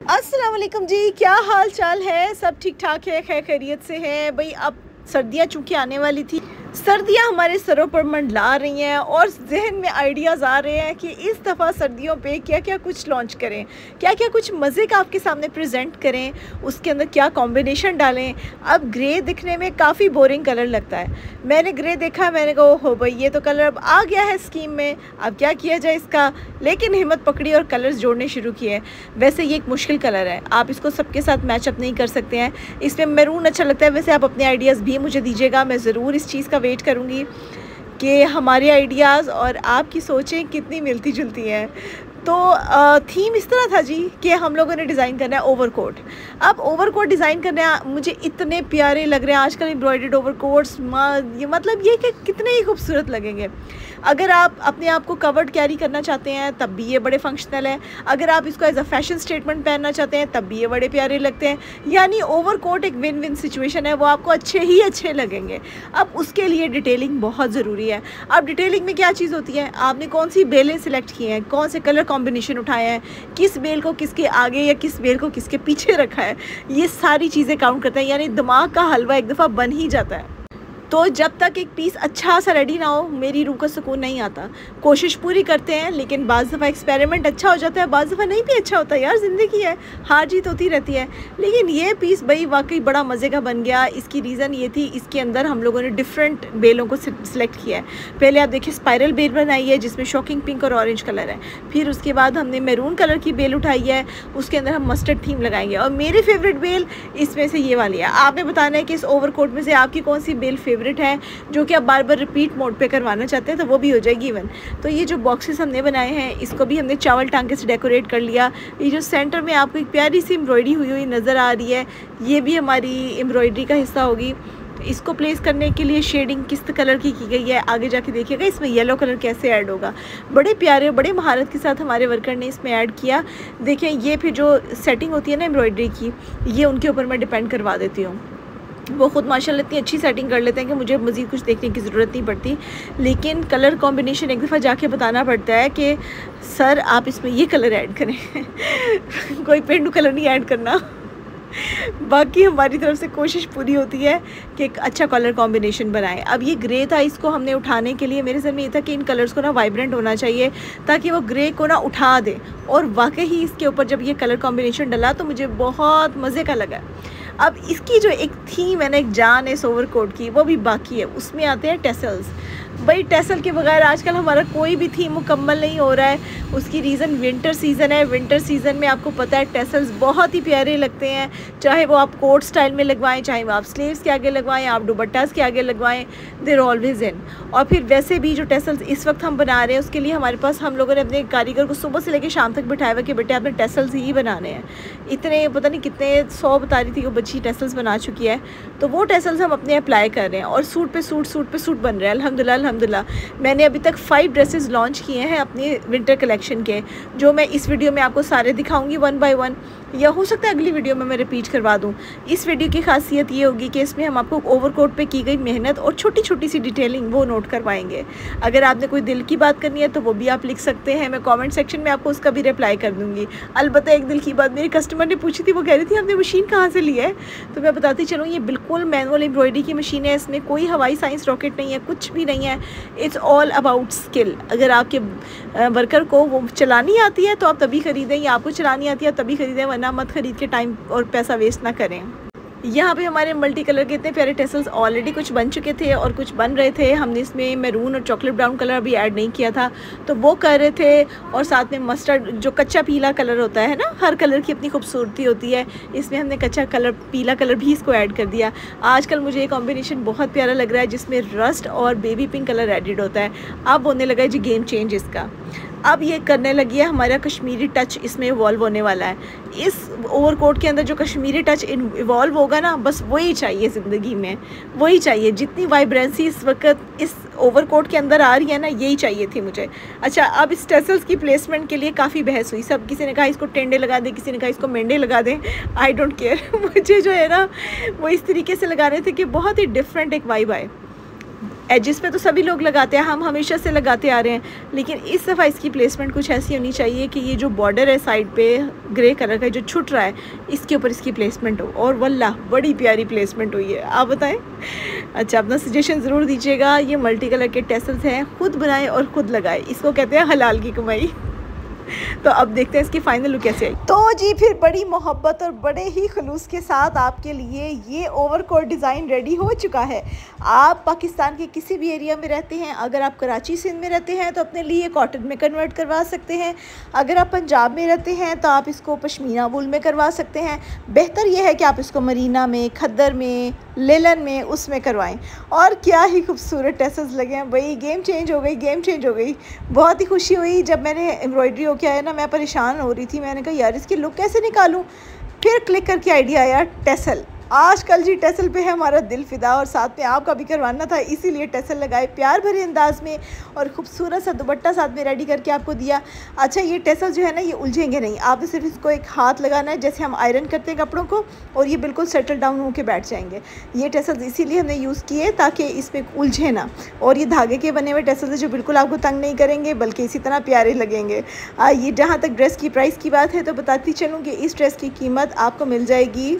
अस्सलाम वालेकुम जी, क्या हाल चाल है? सब ठीक ठाक है, खैर खैरियत से है भाई। अब सर्दियाँ चूँकि आने वाली थी, सर्दियाँ हमारे सरों पर मंडला रही हैं और जहन में आइडियाज़ आ रहे हैं कि इस दफ़ा सर्दियों पे क्या क्या कुछ लॉन्च करें, क्या क्या कुछ मज़े का आपके सामने प्रेजेंट करें, उसके अंदर क्या कॉम्बिनेशन डालें। अब ग्रे दिखने में काफ़ी बोरिंग कलर लगता है। मैंने ग्रे देखा, मैंने कहा हो भाई ये तो कलर अब आ गया है स्कीम में, अब क्या किया जाए इसका। लेकिन हिम्मत पकड़ी और कलर्स जोड़ने शुरू किए। वैसे ये एक मुश्किल कलर है, आप इसको सबके साथ मैचअप नहीं कर सकते हैं। इसमें मैरून अच्छा लगता है। वैसे आप अपने आइडियाज़ भी मुझे दीजिएगा, मैं ज़रूर इस चीज़ का वेट करूँगी कि हमारे आइडियाज़ और आपकी सोचें कितनी मिलती जुलती हैं। तो थीम इस तरह था जी कि हम लोगों ने डिज़ाइन करना है ओवरकोट। अब ओवरकोट डिज़ाइन करना मुझे इतने प्यारे लग रहे हैं आजकल एम्ब्रॉयडर्ड ओवरकोट्स, ये मतलब ये कि कितने ही खूबसूरत लगेंगे। अगर आप अपने आप को कवर्ड कैरी करना चाहते हैं तब भी ये बड़े फंक्शनल है। अगर आप इसको एज अ फैशन स्टेटमेंट पहनना चाहते हैं तब भी ये बड़े प्यारे लगते हैं। यानी ओवरकोट एक विन विन सिचुएशन है, वो आपको अच्छे लगेंगे। अब उसके लिए डिटेलिंग बहुत ज़रूरी है। अब डिटेलिंग में क्या चीज़ होती है, आपने कौन सी बेलें सिलेक्ट की हैं, कौन से कलर कॉम्बिनेशन उठाए हैं, किस बेल को किसके आगे या किस बेल को किसके पीछे रखा है, ये सारी चीज़ें काउंट करते हैं। यानी दिमाग का हलवा एक दफ़ा बन ही जाता है। तो जब तक एक पीस अच्छा सा रेडी ना हो, मेरी रूह को सुकून नहीं आता। कोशिश पूरी करते हैं, लेकिन बाज़ दफ़ा एक्सपेरिमेंट अच्छा हो जाता है, बाज़ दफ़ा नहीं भी अच्छा होता। यार ज़िंदगी है, हार जीत होती रहती है। लेकिन ये पीस भाई वाकई बड़ा मज़े का बन गया। इसकी रीज़न ये थी, इसके अंदर हम लोगों ने डिफरेंट बेलों को सिलेक्ट किया है। पहले आप देखिए स्पायरल बेल बनाई है जिसमें शॉकिंग पिंक और ऑरेंज कलर है। फिर उसके बाद हमने मैरून कलर की बेल उठाई है, उसके अंदर हम मस्टर्ड थीम लगाएंगे। और मेरी फेवरेट बेल इसमें से ये वाली है। आपने बताना है कि इस ओवरकोट में से आपकी कौन सी बेल फेवरेट है, जो कि आप बार बार रिपीट मोड पे करवाना चाहते हैं, तो वो भी हो जाएगी इवन। तो ये जो बॉक्सेस हमने बनाए हैं, इसको भी हमने चावल टांके से डेकोरेट कर लिया। ये जो सेंटर में आपको एक प्यारी सी एम्ब्रॉयडरी हुई नज़र आ रही है, ये भी हमारी एम्ब्रॉयडरी का हिस्सा होगी। इसको प्लेस करने के लिए शेडिंग किस कलर की गई है, आगे जाके देखिएगा इसमें येलो कलर कैसे ऐड होगा। बड़े प्यारे, बड़े महारत के साथ हमारे वर्कर ने इसमें ऐड किया। देखें, ये फिर जो सेटिंग होती है ना एम्ब्रॉयडरी की, ये उनके ऊपर मैं डिपेंड करवा देती हूँ। वो ख़ुद माशाल्लाह इतनी अच्छी सेटिंग कर लेते हैं कि मुझे मज़ीद कुछ देखने की ज़रूरत नहीं पड़ती। लेकिन कलर कॉम्बिनेशन एक दफ़ा जाके बताना पड़ता है कि सर आप इसमें ये कलर ऐड करें कोई पेंडू कलर नहीं ऐड करना। बाकी हमारी तरफ से कोशिश पूरी होती है कि एक अच्छा कलर कॉम्बिनेशन बनाएं। अब ये ग्रे था, इसको हमने उठाने के लिए मेरे जहन में ये था कि इन कलर्स को ना वाइब्रेंट होना चाहिए ताकि वो ग्रे को ना उठा दे। और वाकई ही इसके ऊपर जब ये कलर कॉम्बिनेशन डला तो मुझे बहुत मज़े का लगा। अब इसकी जो एक थीम है ना, एक जान है इस ओवरकोट की, वो भी बाकी है। उसमें आते हैं टेसल्स। भाई टेसल के बगैर आजकल हमारा कोई भी थीम मुकम्मल नहीं हो रहा है। उसकी रीज़न विंटर सीज़न है। विंटर सीज़न में आपको पता है टेसल्स बहुत ही प्यारे लगते हैं, चाहे वो आप कोट स्टाइल में लगवाएं, चाहे वो आप स्लीव्स के आगे लगवाएं, आप दुपट्टास के आगे लगवाएं, देर ऑलवेज़ इन। और फिर वैसे भी जो टेसल्स इस वक्त हम बना रहे हैं, उसके लिए हमारे पास हम लोगों ने अपने कारीगर को सुबह से लेकर शाम तक बिठाया हुआ कि बेटे आपने टेसल्स ही बनाने हैं। इतने पता नहीं कितने 100 बता रही थी वो बच्ची टेसल्स बना चुकी है। तो वो टेसल्स हम अपने अप्लाई कर रहे हैं और सूट पे सूट बन रहे हैं अल्हम्दुलिल्लाह। मैंने अभी तक 5 ड्रेसेस लॉन्च किए हैं अपनी विंटर कलेक्शन के, जो मैं इस वीडियो में आपको सारे दिखाऊंगी 1 बाय 1, या हो सकता है अगली वीडियो में मैं रिपीट करवा दूं। इस वीडियो की खासियत ये होगी कि इसमें हम आपको ओवरकोट पे की गई मेहनत और छोटी छोटी सी डिटेलिंग वो नोट करवाएंगे। अगर आपने कोई दिल की बात करनी है तो वो भी आप लिख सकते हैं, मैं कमेंट सेक्शन में आपको उसका भी रिप्लाई कर दूँगी। अलबत्ता एक दिल की बात मेरी कस्टमर ने पूछी थी, वो कह रही थी आपने मशीन कहाँ से ली है, तो मैं बताती चलूँ ये बिल्कुल मैनुअल एम्ब्रॉयडरी की मशीन है। इसमें कोई हवाई साइंस रॉकेट नहीं है, कुछ भी नहीं है। It's all about skill. अगर आपके वर्कर को वो चलानी आती है तो आप तभी ख़रीदें, या आपको चलानी आती है तभी ख़रीदें, वरना मत ख़रीद के टाइम और पैसा वेस्ट ना करें। यहाँ पे हमारे मल्टी कलर के इतने प्यारे टेसल्स ऑलरेडी कुछ बन चुके थे और कुछ बन रहे थे। हमने इसमें मैरून और चॉकलेट ब्राउन कलर अभी ऐड नहीं किया था, तो वो कर रहे थे। और साथ में मस्टर्ड जो कच्चा पीला कलर होता है ना, हर कलर की अपनी खूबसूरती होती है, इसमें हमने कच्चा कलर पीला कलर भी इसको ऐड कर दिया। आजकल मुझे ये कॉम्बिनेशन बहुत प्यारा लग रहा है जिसमें रस्ट और बेबी पिंक कलर एडिड होता है। अब होने लगा है जी गेम चेंज इसका। अब ये करने लगी है हमारा कश्मीरी टच, इसमें इवॉल्व होने वाला है। इस ओवरकोट के अंदर जो कश्मीरी टच इवॉल्व होगा ना, बस वही चाहिए ज़िंदगी में, वही चाहिए। जितनी वाइब्रेंसी इस वक्त इस ओवरकोट के अंदर आ रही है ना, यही चाहिए थी मुझे। अच्छा, अब इस टेसल्स की प्लेसमेंट के लिए काफ़ी बहस हुई। सब किसी ने कहा इसको टेंडे लगा दें, किसी ने कहा इसको मेंढे लगा दें। आई डोंट केयर मुझे जो है ना वो इस तरीके से लगा रहे थे कि बहुत ही डिफरेंट एक वाइब आए। एजेस पे तो सभी लोग लगाते हैं, हम हमेशा से लगाते आ रहे हैं, लेकिन इस दफ़ा इसकी प्लेसमेंट कुछ ऐसी होनी चाहिए कि ये जो बॉर्डर है साइड पे ग्रे कलर का जो छुट रहा है, इसके ऊपर इसकी प्लेसमेंट हो। और वल्लाह बड़ी प्यारी प्लेसमेंट हुई है, आप बताएं। अच्छा, अपना सजेशन ज़रूर दीजिएगा। ये मल्टी कलर के टेसल्स हैं, खुद बनाएं और ख़ुद लगाएं, इसको कहते हैं हलाल की कमाई। तो अब देखते हैं इसकी फाइनल लुक कैसे आई। तो जी फिर बड़ी मोहब्बत और बड़े ही खलूस के साथ आपके लिए ये ओवरकोट डिज़ाइन रेडी हो चुका है। आप पाकिस्तान के किसी भी एरिया में रहते हैं, अगर आप कराची सिंध में रहते हैं तो अपने लिए कॉटन में कन्वर्ट करवा सकते हैं। अगर आप पंजाब में रहते हैं तो आप इसको पश्मीना वूल में करवा सकते हैं। बेहतर यह है कि आप इसको मरीना में, खद्दर में, लेलन में, उसमें करवाएं। और क्या ही खूबसूरत टेसल्स लगे हैं भाई, गेम चेंज हो गई, गेम चेंज हो गई। बहुत ही खुशी हुई जब मैंने एम्ब्रॉयडरी होके आया ना, मैं परेशान हो रही थी, मैंने कहा यार इसकी लुक कैसे निकालूं। फिर क्लिक करके आइडिया आया टेसल। आजकल जी टेसल पे है हमारा दिल फिदा, और साथ में आपका भी करवाना था, इसीलिए टेसल लगाए प्यार भरे अंदाज में, और खूबसूरत सा दुपट्टा साथ में रेडी करके आपको दिया। अच्छा, ये टेसल जो है ना, ये उलझेंगे नहीं, आपने सिर्फ इसको एक हाथ लगाना है जैसे हम आयरन करते हैं कपड़ों को, और ये बिल्कुल सेटल डाउन होकर बैठ जाएंगे। ये टेसल इसीलिए हमने यूज़ किए ताकि इसमें उलझे ना, और ये धागे के बने हुए टेसल है जो बिल्कुल आपको तंग नहीं करेंगे, बल्कि इसी तरह प्यारे लगेंगे। ये जहाँ तक ड्रेस की प्राइस की बात है तो बताती चलूँ कि इस ड्रेस की कीमत आपको मिल जाएगी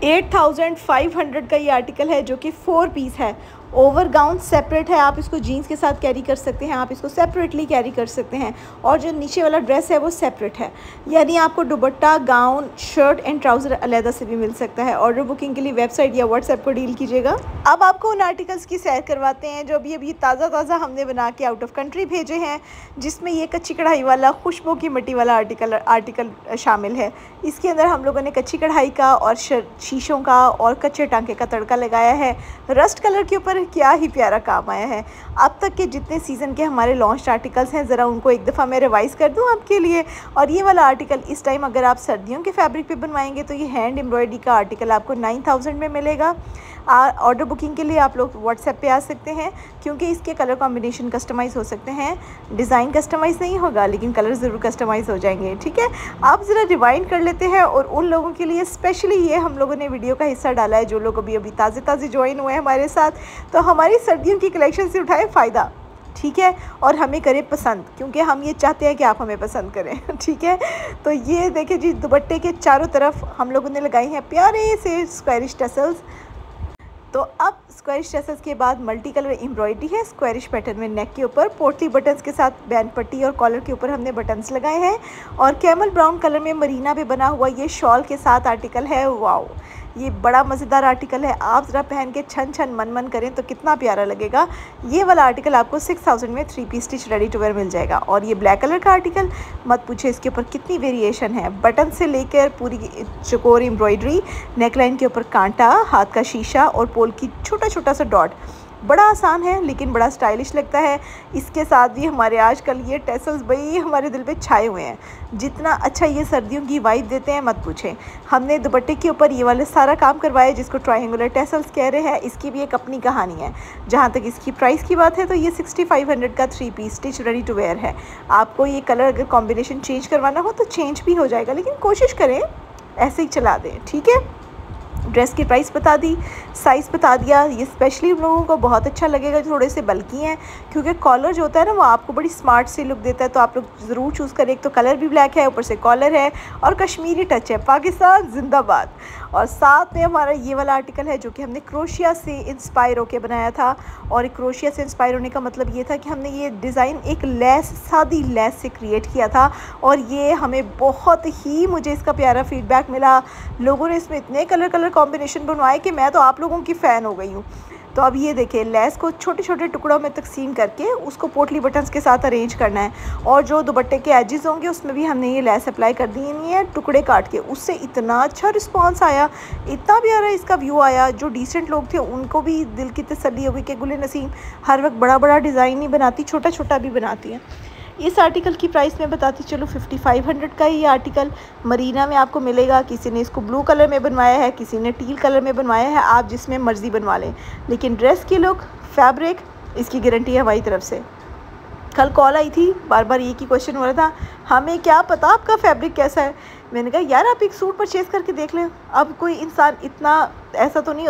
8500 का। ये आर्टिकल है जो कि 4 पीस है। ओवर गाउन सेपरेट है, आप इसको जीन्स के साथ कैरी कर सकते हैं, आप इसको सेपरेटली कैरी कर सकते हैं, और जो नीचे वाला ड्रेस है वो सेपरेट है, यानी आपको दुपट्टा, गाउन, शर्ट एंड ट्राउज़र अलहदा से भी मिल सकता है। ऑर्डर बुकिंग के लिए वेबसाइट या व्हाट्सएप को डील कीजिएगा। अब आपको उन आर्टिकल्स की सैर करवाते हैं जो अभी ताज़ा हमने बना के आउट ऑफ कंट्री भेजे हैं, जिसमें ये कच्ची कढ़ाई वाला, खुशबू की मिट्टी वाला आर्टिकल शामिल है। इसके अंदर हम लोगों ने कच्ची कढ़ाई का और शीशों का और कच्चे टांके का तड़का लगाया है। रस्ट कलर के ऊपर क्या ही प्यारा काम आया है। अब तक के जितने सीज़न के हमारे लॉन्च आर्टिकल्स हैं, ज़रा उनको एक दफ़ा मैं रिवाइज़ कर दूं आपके लिए। और ये वाला आर्टिकल इस टाइम अगर आप सर्दियों के फैब्रिक पे बनवाएंगे तो ये हैंड एम्ब्रॉयडरी का आर्टिकल आपको 9000 में मिलेगा। ऑर्डर बुकिंग के लिए आप लोग व्हाट्सएप पे आ सकते हैं, क्योंकि इसके कलर कॉम्बिनेशन कस्टमाइज़ हो सकते हैं। डिज़ाइन कस्टमाइज़ नहीं होगा, लेकिन कलर ज़रूर कस्टमाइज़ हो जाएंगे। ठीक है, आप ज़रा रिवाइंड कर लेते हैं। और उन लोगों के लिए स्पेशली ये हम लोगों ने वीडियो का हिस्सा डाला है जो लोग अभी ताज़े ज्वाइन हुए हैं हमारे साथ, तो हमारी सर्दियों की कलेक्शन से उठाएं फ़ायदा। ठीक है, और हमें करें पसंद, क्योंकि हम ये चाहते हैं कि आप हमें पसंद करें। ठीक है, तो ये देखिए जी, दुपट्टे के चारों तरफ हम लोगों ने लगाई हैं प्यारे से स्क्वायरिश टेसल्स। तो अब स्क्वायरिश टेसल्स के बाद मल्टी कलर एम्ब्रॉयडरी है स्क्वायरिश पैटर्न में। नेक के ऊपर पोटली बटन्स के साथ बैंड पट्टी, और कॉलर के ऊपर हमने बटन्स लगाए हैं। और कैमल ब्राउन कलर में मरीना पे बना हुआ ये शॉल के साथ आर्टिकल है। वाओ, ये बड़ा मज़ेदार आर्टिकल है। आप ज़रा पहन के छन मन करें तो कितना प्यारा लगेगा। ये वाला आर्टिकल आपको 6000 में 3 piece stitch ready to wear मिल जाएगा। और ये ब्लैक कलर का आर्टिकल, मत पूछे इसके ऊपर कितनी वेरिएशन है। बटन से लेकर पूरी चकोर एम्ब्रॉयडरी, नेकलाइन के ऊपर कांटा, हाथ का शीशा और पोल की छोटा सा डॉट। बड़ा आसान है लेकिन बड़ा स्टाइलिश लगता है। इसके साथ भी हमारे आजकल ये टेसल्स भाई हमारे दिल पे छाए हुए हैं। जितना अच्छा ये सर्दियों की वाइब देते हैं मत पूछें। हमने दुपट्टे के ऊपर ये वाले सारा काम करवाया जिसको ट्रायंगुलर टेसल्स कह रहे हैं। इसकी भी एक अपनी कहानी है। जहाँ तक इसकी प्राइस की बात है तो ये 6500 का 3 piece stitch ready to wear है। आपको ये कलर अगर कॉम्बिनेशन चेंज करवाना हो तो चेंज भी हो जाएगा, लेकिन कोशिश करें ऐसे ही चला दें। ठीक है, ड्रेस की प्राइस बता दी, साइज़ बता दिया। ये स्पेशली उन लोगों को बहुत अच्छा लगेगा जो थोड़े से बल्की हैं, क्योंकि कॉलर जो होता है ना वो आपको बड़ी स्मार्ट सी लुक देता है। तो आप लोग ज़रूर चूज़ करें। एक तो कलर भी ब्लैक है, ऊपर से कॉलर है और कश्मीरी टच है। पाकिस्तान जिंदाबाद। और साथ में हमारा ये वाला आर्टिकल है जो कि हमने क्रोशिया से इंस्पायर होकर बनाया था। और क्रोशिया से इंस्पायर होने का मतलब ये था कि हमने ये डिज़ाइन एक लेस, सादी लेस से क्रिएट किया था। और ये हमें बहुत ही, मुझे इसका प्यारा फीडबैक मिला। लोगों ने इसमें इतने कलर कॉम्बिनेशन बनवाए कि मैं तो आप लोगों की फ़ैन हो गई हूँ। तो अब ये देखिए, लेस को छोटे छोटे टुकड़ों में तकसीम करके उसको पोटली बटन्स के साथ अरेंज करना है। और जो दुपट्टे के एजेस होंगे उसमें भी हमने ये लेस अप्लाई कर दी है टुकड़े काट के। उससे इतना अच्छा रिस्पांस आया, इतना प्यारा इसका व्यू आया। जो डिसेंट लोग थे उनको भी दिल की तसल्ली हो गई कि गुल नसीम हर वक्त बड़ा बड़ा डिज़ाइन नहीं बनाती, छोटा छोटा भी बनाती है। इस आर्टिकल की प्राइस में बताती चलो 5500 का ये आर्टिकल मरीना में आपको मिलेगा। किसी ने इसको ब्लू कलर में बनवाया है, किसी ने टील कलर में बनवाया है, आप जिसमें मर्ज़ी बनवा लें। लेकिन ड्रेस की लुक, फैब्रिक, इसकी गारंटी है हमारी तरफ से। कल कॉल आई थी, बार बार एक ही क्वेश्चन हो रहा था, हमें क्या पता आपका फैब्रिक कैसा है। मैंने कहा यार आप एक सूट परचेज़ करके देख लें। अब कोई इंसान इतना ऐसा तो नहीं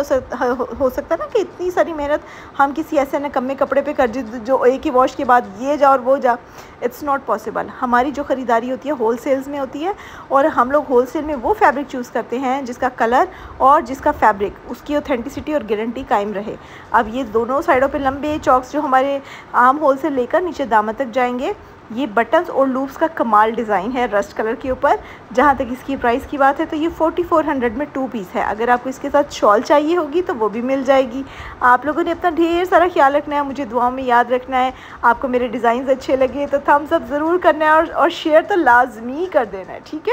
हो सकता ना कि इतनी सारी मेहनत हम किसी ऐसे निकम्मे कपड़े पे कर जो एक ही वॉश के बाद ये जा और वो जा। It's not possible. हमारी जो ख़रीदारी होती है होल सेल्स में होती है और हम लोग होल सेल में वो फैब्रिक चूज़ करते हैं जिसका कलर और जिसका फैब्रिक उसकी ऑथेंटिसिटी और गारंटी कायम रहे। अब ये दोनों साइडों पे लंबे चॉक्स जो हमारे आम होल से लेकर नीचे दामन तक जाएंगे, ये बटन्स और लूप्स का कमाल डिज़ाइन है रस्ट कलर के ऊपर। जहाँ तक इसकी प्राइस की बात है तो ये 4400 में 2 पीस है। अगर आपको इसके साथ शॉल चाहिए होगी तो वो भी मिल जाएगी। आप लोगों ने अपना ढेर सारा ख्याल रखना है, मुझे दुआओं में याद रखना है। आपको मेरे डिज़ाइन अच्छे लगे तो थम्स अप ज़रूर करना है और शेयर तो लाजमी कर देना है, ठीक है।